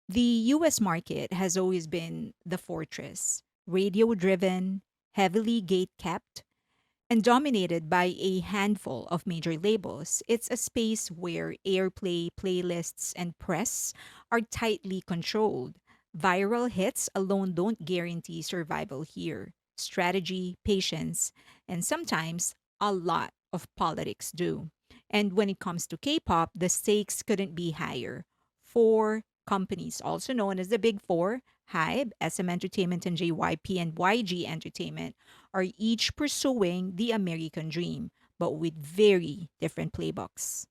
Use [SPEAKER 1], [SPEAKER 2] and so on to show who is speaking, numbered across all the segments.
[SPEAKER 1] The US market has always been the fortress, radio driven, heavily gate kept, and dominated by a handful of major labels. It's a space where airplay, playlists, and press are tightly controlled. Viral hits alone don't guarantee survival here. Strategy, patience, and sometimes a lot of politics do. And when it comes to K pop, the stakes couldn't be higher. Four companies, also known as the Big Four, HYBE, SM Entertainment, and JYP, and YG Entertainment, are each pursuing the American dream, but with very different playbooks.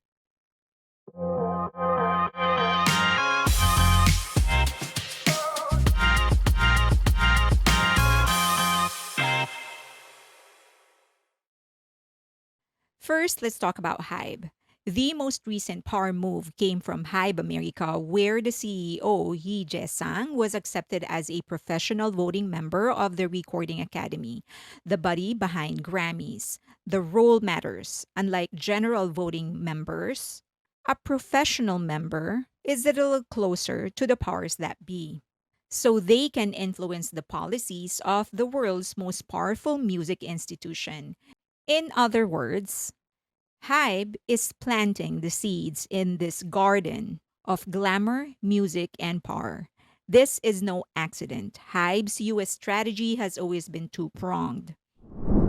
[SPEAKER 1] First, let's talk about HYBE. The most recent power move came from HYBE America, where the CEO, Yi Jae-sang, was accepted as a professional voting member of the Recording Academy, the body behind Grammys. The role matters. Unlike general voting members, a professional member is a little closer to the powers that be. So they can influence the policies of the world's most powerful music institution. In other words, Hybe is planting the seeds in this garden of glamour, music, and power. This is no accident. Hybe's US strategy has always been two pronged.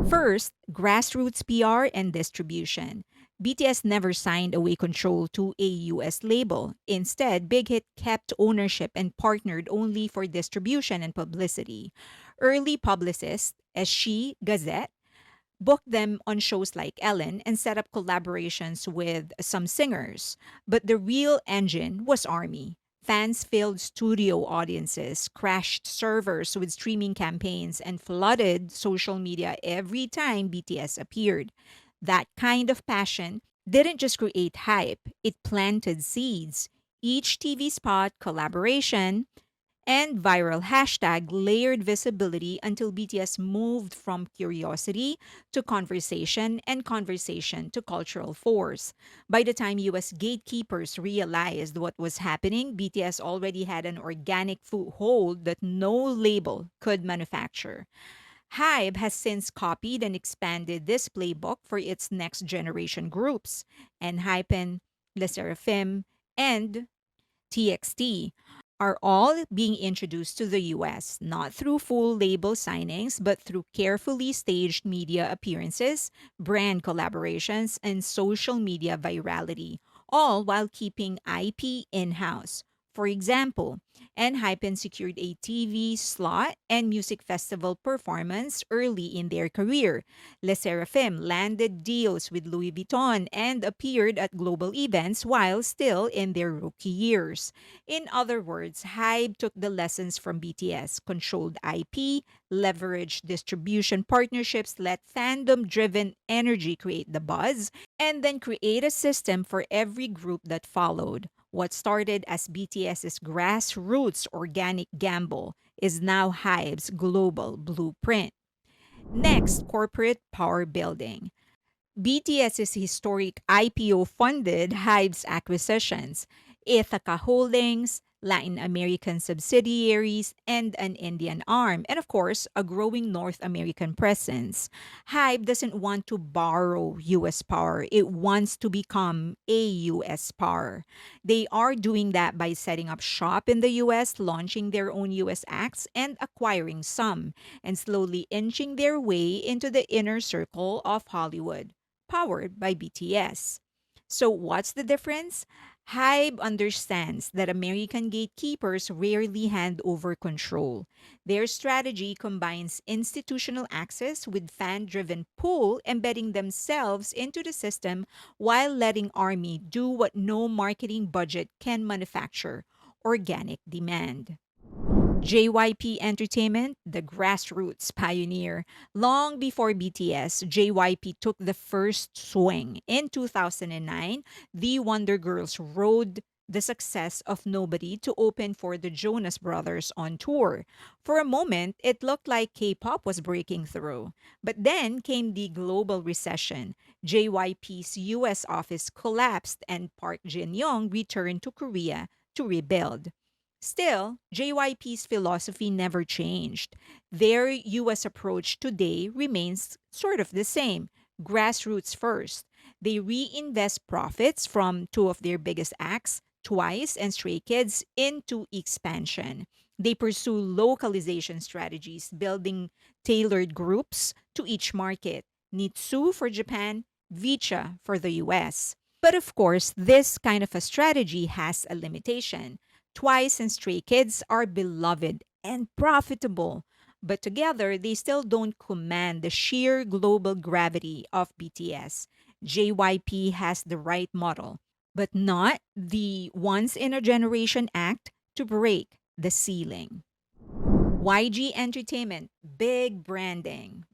[SPEAKER 1] First, grassroots PR and distribution. BTS never signed away control to a US label. Instead, Big Hit kept ownership and partnered only for distribution and publicity. Early publicists, Eshi Gazette, booked them on shows like Ellen and set up collaborations with some singers. But the real engine was Army. Fans filled studio audiences, crashed servers with streaming campaigns, and flooded social media every time BTS appeared. That kind of passion didn't just create hype, it planted seeds. Each TV spot, collaboration, and viral hashtag layered visibility until BTS moved from curiosity to conversation and conversation to cultural force. By the time US gatekeepers realized what was happening, BTS already had an organic foothold that no label could manufacture. Hybe has since copied and expanded this playbook for its next generation groups, and Hypen, Le Seraphim, and TXT are all being introduced to the US, not through full label signings, but through carefully staged media appearances, brand collaborations, and social media virality, all while keeping IP in house. For example, Enhypen secured a TV slot and music festival performance early in their career. Le Seraphim landed deals with Louis Vuitton and appeared at global events while still in their rookie years. In other words, Hybe took the lessons from BTS, controlled IP, leveraged distribution partnerships, let fandom driven energy create the buzz, and then create a system for every group that followed. What started as BTS's grassroots organic gamble is now Hybe's global blueprint. Next, corporate power building. BTS's historic IPO funded Hybe's acquisitions, Ithaca Holdings, Latin American subsidiaries, and an Indian arm, and of course, a growing North American presence. Hybe doesn't want to borrow US power, it wants to become a US power. They are doing that by setting up shop in the US, launching their own US acts, and acquiring some, and slowly inching their way into the inner circle of Hollywood powered by BTS. So, what's the difference? Hybe understands that American gatekeepers rarely hand over control. Their strategy combines institutional access with fan driven pull, embedding themselves into the system while letting Army do what no marketing budget can manufacture organic demand. JYP Entertainment, the grassroots pioneer. Long before BTS, JYP took the first swing. In 2009, the Wonder Girls rode the success of Nobody to open for the Jonas Brothers on tour. For a moment, it looked like K pop was breaking through. But then came the global recession. JYP's US office collapsed, and Park Jin Young returned to Korea to rebuild. Still, JYP's philosophy never changed. Their US approach today remains sort of the same, grassroots first. They reinvest profits from two of their biggest acts, Twice and Stray Kids, into expansion. They pursue localization strategies, building tailored groups to each market. Nitsu for Japan, Vicha for the US. But of course, this kind of a strategy has a limitation. Twice and Stray Kids are beloved and profitable, but together they still don't command the sheer global gravity of BTS. JYP has the right model, but not the once in a generation act to break the ceiling. YG Entertainment, big branding,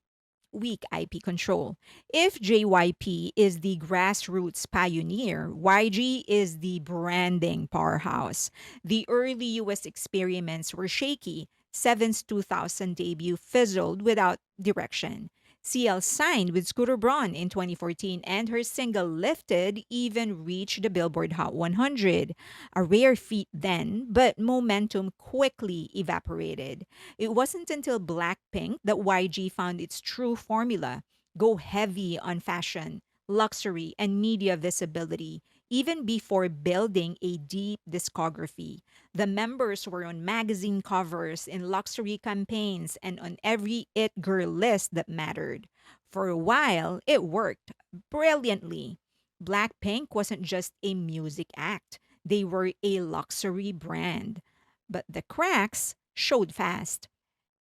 [SPEAKER 1] weak IP control. If JYP is the grassroots pioneer, YG is the branding powerhouse. The early US experiments were shaky. Seven's 2000 debut fizzled without direction. CL signed with Scooter Braun in 2014, and her single Lifted even reached the Billboard Hot 100. A rare feat then, but momentum quickly evaporated. It wasn't until Blackpink that YG found its true formula: go heavy on fashion, luxury, and media visibility, even before building a deep discography. The members were on magazine covers, in luxury campaigns, and on every It Girl list that mattered. For a while, it worked brilliantly. Blackpink wasn't just a music act, they were a luxury brand. But the cracks showed fast.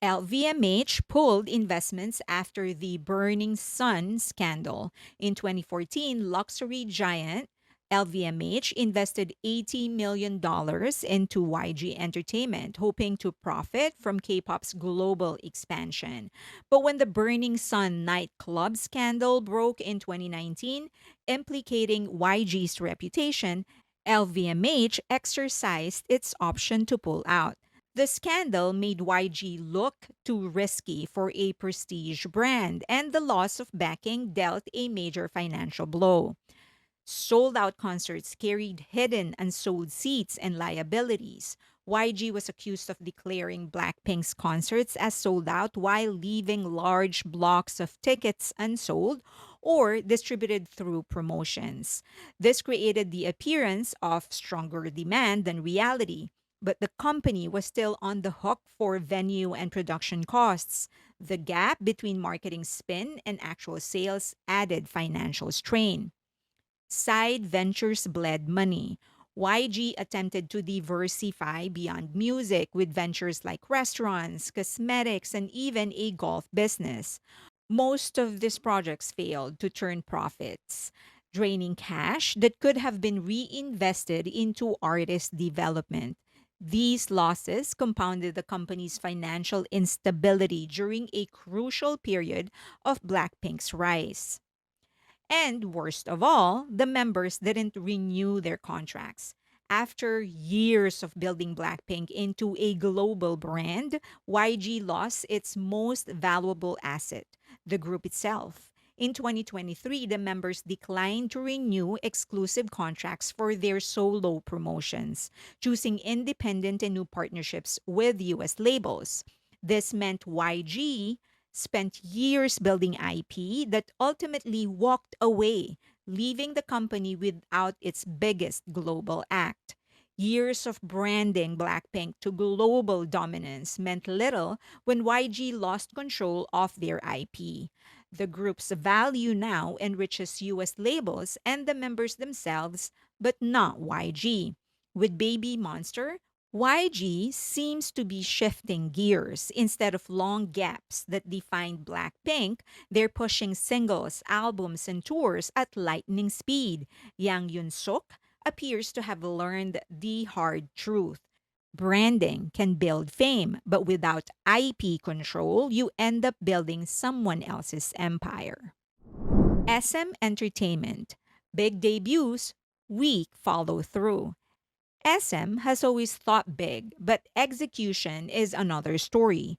[SPEAKER 1] LVMH pulled investments after the Burning Sun scandal. In 2014, luxury giant LVMH invested $80 million into YG Entertainment, hoping to profit from K pop's global expansion. But when the Burning Sun nightclub scandal broke in 2019, implicating YG's reputation, LVMH exercised its option to pull out. The scandal made YG look too risky for a prestige brand, and the loss of backing dealt a major financial blow. Sold out concerts carried hidden unsold seats and liabilities. YG was accused of declaring Blackpink's concerts as sold out while leaving large blocks of tickets unsold or distributed through promotions. This created the appearance of stronger demand than reality. But the company was still on the hook for venue and production costs. The gap between marketing spin and actual sales added financial strain. Side ventures bled money. YG attempted to diversify beyond music with ventures like restaurants, cosmetics, and even a golf business. Most of these projects failed to turn profits, draining cash that could have been reinvested into artist development. These losses compounded the company's financial instability during a crucial period of Blackpink's rise. And worst of all, the members didn't renew their contracts. After years of building Blackpink into a global brand, YG lost its most valuable asset, the group itself. In 2023, the members declined to renew exclusive contracts for their solo promotions, choosing independent and new partnerships with US labels. This meant YG spent years building IP that ultimately walked away, leaving the company without its biggest global act. Years of branding Blackpink to global dominance meant little when YG lost control of their IP. The group's value now enriches US labels and the members themselves, but not YG. With Baby Monster, YG seems to be shifting gears. Instead of long gaps that defined Blackpink, they're pushing singles, albums, and tours at lightning speed. Yang Yun Suk appears to have learned the hard truth. Branding can build fame, but without IP control, you end up building someone else's empire. SM Entertainment. Big debuts, weak follow through. SM has always thought big, but execution is another story.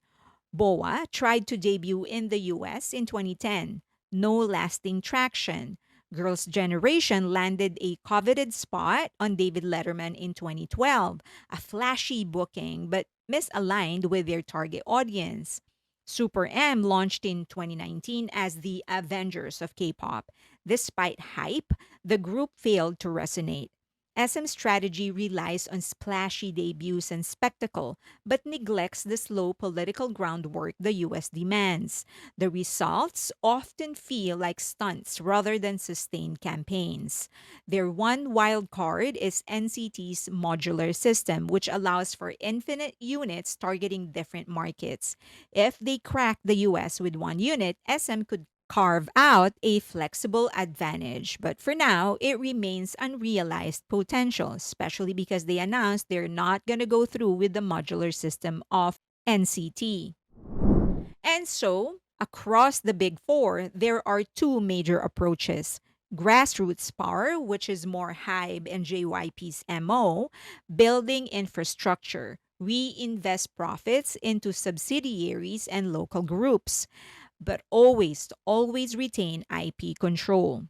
[SPEAKER 1] BoA tried to debut in the US in 2010. No lasting traction. Girls' Generation landed a coveted spot on David Letterman in 2012, a flashy booking but misaligned with their target audience. Super M launched in 2019 as the Avengers of K pop. Despite hype, the group failed to resonate. SM's strategy relies on splashy debuts and spectacle, but neglects the slow political groundwork the US demands. The results often feel like stunts rather than sustained campaigns. Their one wild card is NCT's modular system, which allows for infinite units targeting different markets. If they crack the US with one unit, SM could carve out a flexible advantage. But for now, it remains unrealized potential, especially because they announced they're not going to go through with the modular system of NCT. And so, across the big four, there are two major approaches. Grassroots power, which is more HYBE and JYP's MO, building infrastructure, reinvest profits into subsidiaries and local groups, but always retain IP control.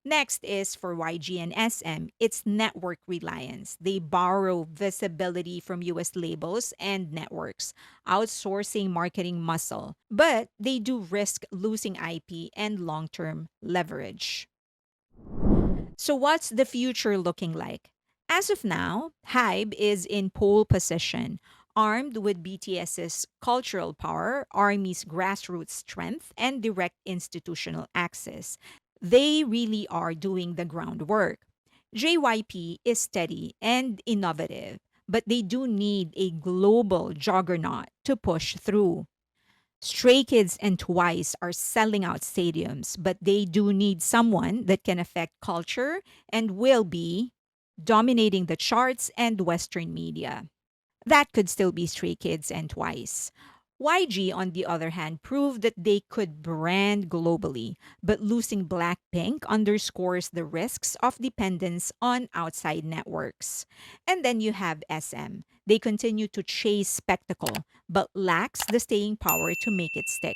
[SPEAKER 1] Next is for YG and SM, it's network reliance. They borrow visibility from US labels and networks, outsourcing marketing muscle, but they do risk losing IP and long term leverage. So, what's the future looking like? As of now, HYBE is in pole position, armed with BTS's cultural power, Army's grassroots strength, and direct institutional access. They really are doing the groundwork. JYP is steady and innovative, but they do need a global juggernaut to push through. Stray Kids and Twice are selling out stadiums, but they do need someone that can affect culture and will be dominating the charts and Western media. That could still be Stray Kids and Twice. YG, on the other hand, proved that they could brand globally, but losing Blackpink underscores the risks of dependence on outside networks. And then you have SM. They continue to chase spectacle, but lacks the staying power to make it stick.